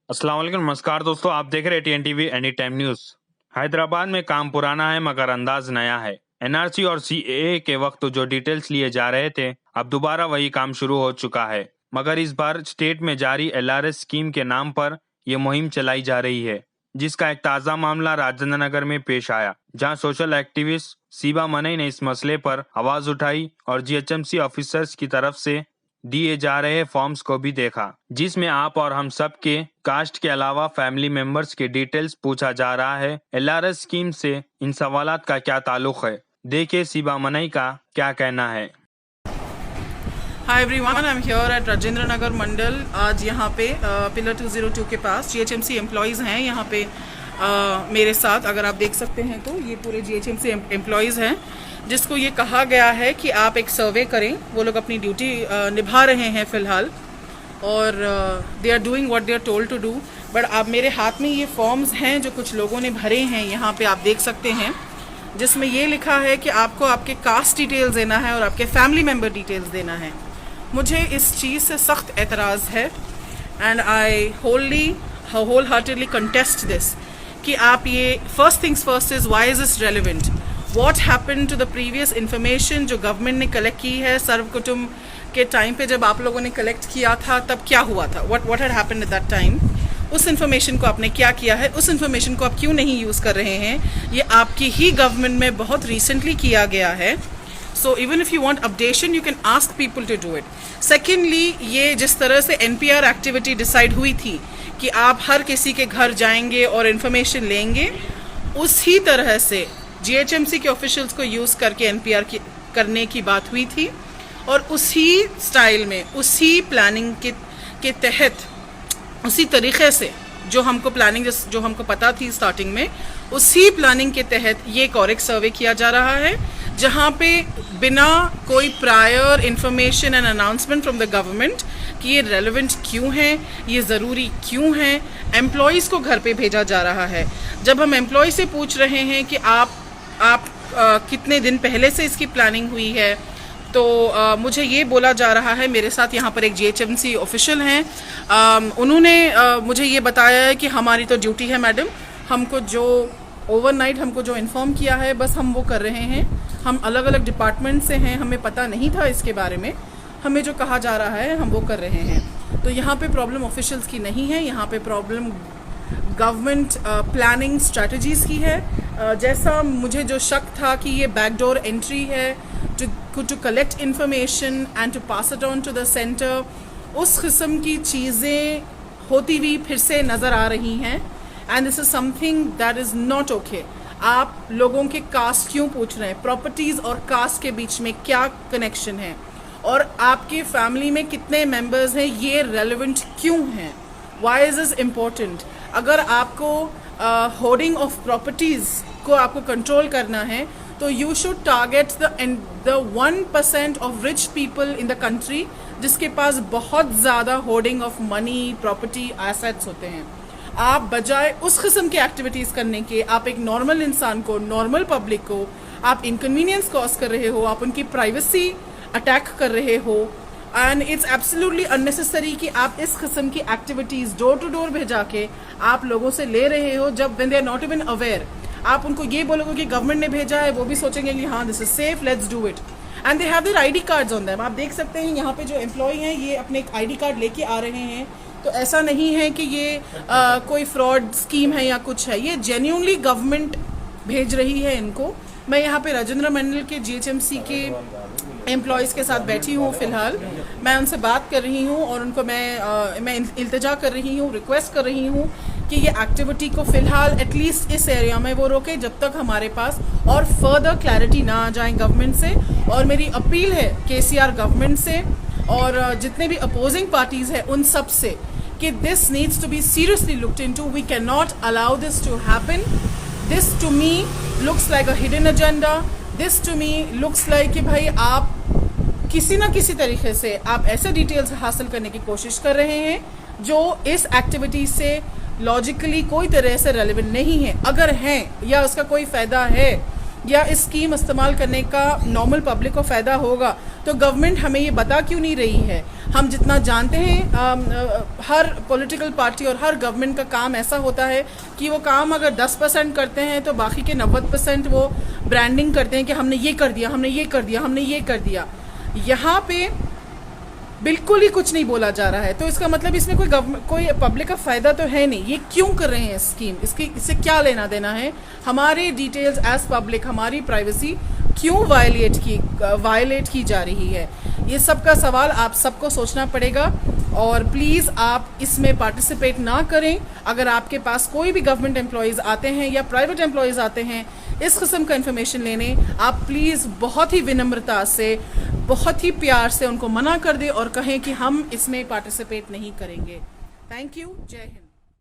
अस्सलाम वालेकुम, नमस्कार दोस्तों। आप देख रहे हैं टीएनटीवी एनी टाइम न्यूज। हैदराबाद में काम पुराना है मगर अंदाज नया है। एनआरसी और सीएए के वक्त जो डिटेल्स लिए जा रहे थे, अब दोबारा वही काम शुरू हो चुका है, मगर इस बार स्टेट में जारी एलआरएस स्कीम के नाम पर यह मुहिम चलाई जा रही है, जिसका एक ताज़ा मामला राजेंद्र नगर में पेश आया, जहां सोशल एक्टिविस्ट सीबा मनई ने इस मसले पर आवाज उठाई और जीएचएमसी ऑफिसर्स की तरफ से दिए जा रहे फॉर्म्स को भी देखा, जिसमें आप और हम सब के कास्ट के अलावा फैमिली मेंबर्स के डिटेल्स पूछा जा रहा है। एलआरएस स्कीम से इन सवालात का क्या ताल्लुक है, देखिए सीबा मनई का क्या कहना है। Hi everyone, I am here at Rajendra Nagar Mandal. आज यहाँ पे पिलर 202 के पास जीएचएमसी एम्प्लॉयज़ हैं यहाँ पे मेरे साथ। अगर आप देख सकते हैं तो ये पूरे जीएचएमसी एम्प्लॉयज़ हैं जिसको ये कहा गया है कि आप एक सर्वे करें। वो लोग अपनी ड्यूटी निभा रहे हैं फ़िलहाल और they are doing what they are told to do. But अब मेरे हाथ में ये फॉर्म्स हैं जो कुछ लोगों ने भरे हैं, यहाँ पे आप देख सकते हैं, जिसमें ये लिखा है कि आपको आपके कास्ट डिटेल्स देना है और आपके फैमिली मेम्बर डिटेल्स देना है। मुझे इस चीज़ से सख्त एतराज़ है and I wholeheartedly contest this कि आप ये first things first is why is this relevant, what happened to the previous information जो गवर्नमेंट ने कलेक्ट की है। सर्वकुटुंब के टाइम पे जब आप लोगों ने कलेक्ट किया था तब क्या हुआ था, what had happened at that time. उस इन्फॉर्मेशन को आपने क्या किया है, उस इन्फॉर्मेशन को आप क्यों नहीं यूज़ कर रहे हैं। ये आपकी ही गवर्नमेंट में बहुत रिसेंटली किया गया है। So even if you want updation, you can ask people to do it. Secondly, ये जिस तरह से NPR एक्टिविटी डिसाइड हुई थी कि आप हर किसी के घर जाएंगे और इन्फॉर्मेशन लेंगे, उसी तरह से GHMC के ऑफिशियल्स को यूज़ करके NPR करने की बात हुई थी और उसी स्टाइल में, उसी प्लानिंग के तहत, उसी तरीके से जो हमको प्लानिंग जो हमको पता थी स्टार्टिंग में, उसी प्लानिंग के तहत ये कॉरेक्ट सर्वे किया जा रहा है, जहाँ पे बिना कोई prior information and announcement from the government कि ये रेलेवेंट क्यों है, ये ज़रूरी क्यों है, एम्प्लॉयज़ को घर पे भेजा जा रहा है। जब हम एम्प्लॉय से पूछ रहे हैं कि आप कितने दिन पहले से इसकी प्लानिंग हुई है, तो मुझे ये बोला जा रहा है, मेरे साथ यहाँ पर एक जीएचएमसी ऑफिशियल हैं, उन्होंने मुझे ये बताया है कि हमारी तो ड्यूटी है मैडम, हमको जो ओवरनाइट हमको जो इन्फॉर्म किया है बस हम वो कर रहे हैं। हम अलग अलग डिपार्टमेंट से हैं, हमें पता नहीं था इसके बारे में, हमें जो कहा जा रहा है हम वो कर रहे हैं। तो यहाँ पे प्रॉब्लम ऑफिशियल्स की नहीं है, यहाँ पे प्रॉब्लम गवर्नमेंट प्लानिंग स्ट्रेटजीज़ की है। जैसा मुझे जो शक था कि ये बैकडोर एंट्री है to collect information and to pass it on to the centre, उस किस्म की चीज़ें होती हुई फिर से नज़र आ रही हैं and this is something that is not okay. आप लोगों के कास्ट क्यों पूछ रहे हैं, प्रॉपर्टीज़ और कास्ट के बीच में क्या कनेक्शन है, और आपके फैमिली में कितने मेंबर्स हैं, ये रेलेवेंट क्यों हैं, व्हाई इज़ दिस इम्पोर्टेंट। अगर आपको होर्डिंग ऑफ प्रॉपर्टीज़ को आपको कंट्रोल करना है तो you should target the 1% of rich people in the country जिसके पास बहुत ज़्यादा hoarding of money, property, assets होते हैं। आप बजाय उस किस्म की एक्टिविटीज़ करने के, आप एक नॉर्मल इंसान को, नॉर्मल पब्लिक को आप इनकन्वीनियंस कॉज कर रहे हो, आप उनकी प्राइवेसी अटैक कर रहे हो एंड इट्स एब्सोल्युटली अननेसेसरी कि आप इस किस्म की एक्टिविटीज़ डोर टू डोर भेजा के आप लोगों से ले रहे हो, जब when they are not even aware. आप उनको ये बोलोगे कि गवर्नमेंट ने भेजा है, वो भी सोचेंगे कि हाँ this is safe, let's do it, and they have their ID cards on them. आप देख सकते हैं यहाँ पे जो एम्प्लॉय हैं ये अपने एक आईडी कार्ड लेके आ रहे हैं, तो ऐसा नहीं है कि ये कोई फ्रॉड स्कीम है या कुछ है, ये जेन्युइनली गवर्नमेंट भेज रही है इनको। मैं यहाँ पे राजेंद्र मंडल के जीएचएमसी के एम्प्लॉयज़ के साथ बैठी हूँ फ़िलहाल, मैं उनसे बात कर रही हूँ और उनको मैं इल्तिजा कर रही हूँ, रिक्वेस्ट कर रही हूँ कि ये एक्टिविटी को फ़िलहाल एटलीस्ट इस एरिया में वो रोके जब तक हमारे पास और फर्दर क्लैरिटी ना आ जाए गवर्नमेंट से। और मेरी अपील है केसीआर गवर्नमेंट से और जितने भी अपोजिंग पार्टीज़ हैं उन सब से कि this needs to be seriously looked into, we can not allow this to happen. This to me looks like a hidden agenda, this to me looks like कि भाई आप किसी ना किसी तरीके से आप ऐसे डिटेल्स हासिल करने की कोशिश कर रहे हैं जो इस एक्टिविटी से लॉजिकली कोई तरह से रेलेवेंट नहीं है। अगर हैं या उसका कोई फ़ायदा है या इस स्कीम इस्तेमाल करने का नॉर्मल पब्लिक को फ़ायदा होगा तो गवर्नमेंट हमें ये बता क्यों नहीं रही है। हम जितना जानते हैं हर पॉलिटिकल पार्टी और हर गवर्नमेंट का काम ऐसा होता है कि वो काम अगर 10% करते हैं तो बाकी के 90% वो ब्रांडिंग करते हैं कि हमने ये कर दिया, हमने ये कर दिया, हमने ये कर दिया। यहाँ पे बिल्कुल ही कुछ नहीं बोला जा रहा है, तो इसका मतलब इसमें कोई पब्लिक का फ़ायदा तो है नहीं। ये क्यों कर रहे हैं स्कीम, इससे क्या लेना देना है? हमारे डिटेल्स एज पब्लिक, हमारी प्राइवेसी क्यों वायलेट की जा रही है? ये सब का सवाल आप सबको सोचना पड़ेगा और प्लीज़ आप इसमें पार्टिसिपेट ना करें। अगर आपके पास कोई भी गवर्नमेंट एम्प्लॉयज़ आते हैं या प्राइवेट एम्प्लॉयज़ आते हैं इस किस्म का इन्फॉर्मेशन लेने, आप प्लीज़ बहुत ही विनम्रता से, बहुत ही प्यार से उनको मना कर दें और कहें कि हम इसमें पार्टिसिपेट नहीं करेंगे। Thank you. जय हिंद।